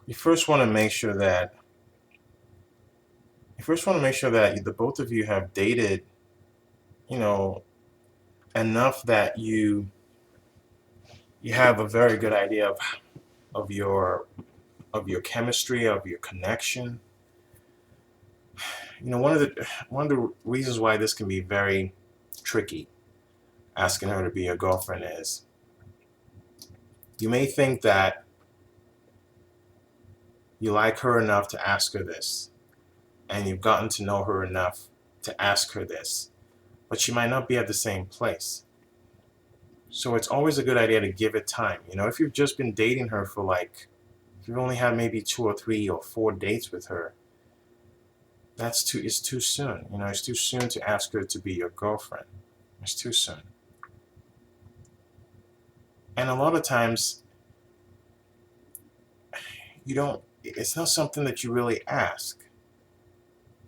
you first want to make sure that the both of you have dated, you know, enough that you have a very good idea of your of your chemistry, of your connection. One of the reasons why this can be very tricky, asking her to be your girlfriend, is you may think that you like her enough to ask her this, and you've gotten to know her enough to ask her this, but she might not be at the same place. So it's always a good idea to give it time. If you've just been dating her for if you've only had maybe 2 or 3 or 4 dates with her, it's too soon. It's too soon to ask her to be your girlfriend. It's too soon. And a lot of times, it's not something that you really ask.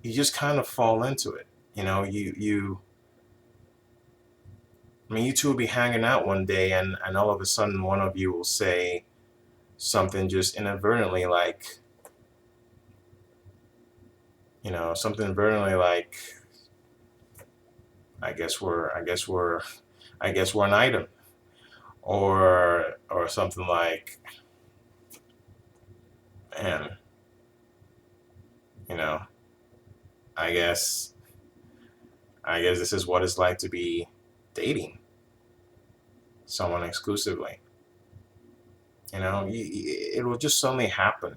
You just kind of fall into it. You two will be hanging out one day, and all of a sudden one of you will say something just inadvertently, something inadvertently like, I guess we're an item, or something like, man, you know, I guess this is what it's like to be dating someone exclusively. It will just suddenly happen.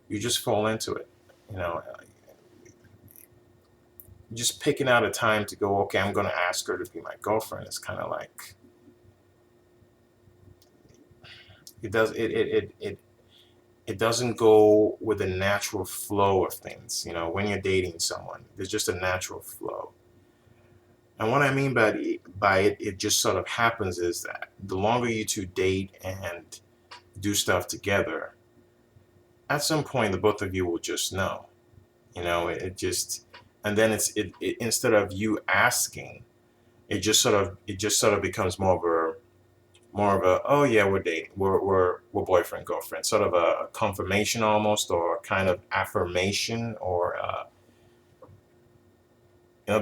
You just fall into it. You know, just picking out a time to go, okay, I'm going to ask her to be my girlfriend. It's kind of like it does it doesn't go with the natural flow of things. When you're dating someone, there's just a natural flow. And what I mean by it just sort of happens is that the longer you two date and do stuff together, at some point the both of you will just know. It just, and then instead of you asking, it just sort of becomes more of a, oh yeah, we're dating, we're boyfriend girlfriend, sort of a confirmation almost, or kind of affirmation, or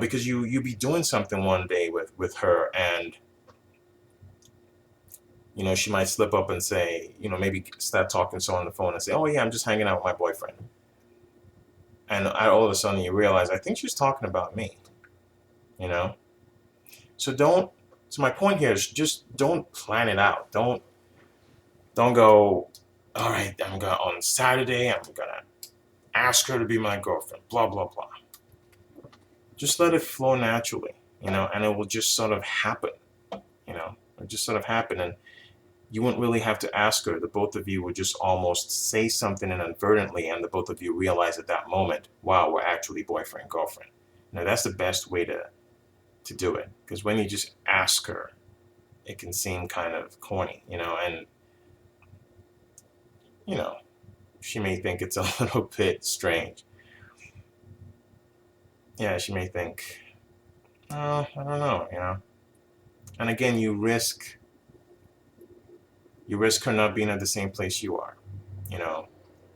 because you be doing something one day with her, and she might slip up and say, maybe start talking to someone on the phone and say, oh yeah, I'm just hanging out with my boyfriend, and all of a sudden you realize, I think she's talking about me. you know so don't so my point here is, just don't plan it out. Don't go, all right, I'm going on Saturday, I'm gonna ask her to be my girlfriend, blah blah blah. Just let it flow naturally, and it will just sort of happen. It just sort of happen, and you wouldn't really have to ask her. The both of you would just almost say something inadvertently, and the both of you realize at that moment, wow, we're actually boyfriend girlfriend. That's the best way to do it, because when you just ask her, it can seem kind of corny, and you know she may think it's a little bit strange. Yeah, she may think, oh, I don't know. And again, you risk her not being at the same place you are, you know,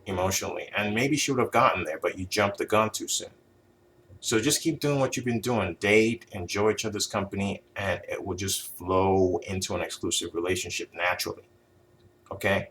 emotionally. And maybe she would have gotten there, but you jumped the gun too soon. So just keep doing what you've been doing. Date, enjoy each other's company, and it will just flow into an exclusive relationship naturally. Okay?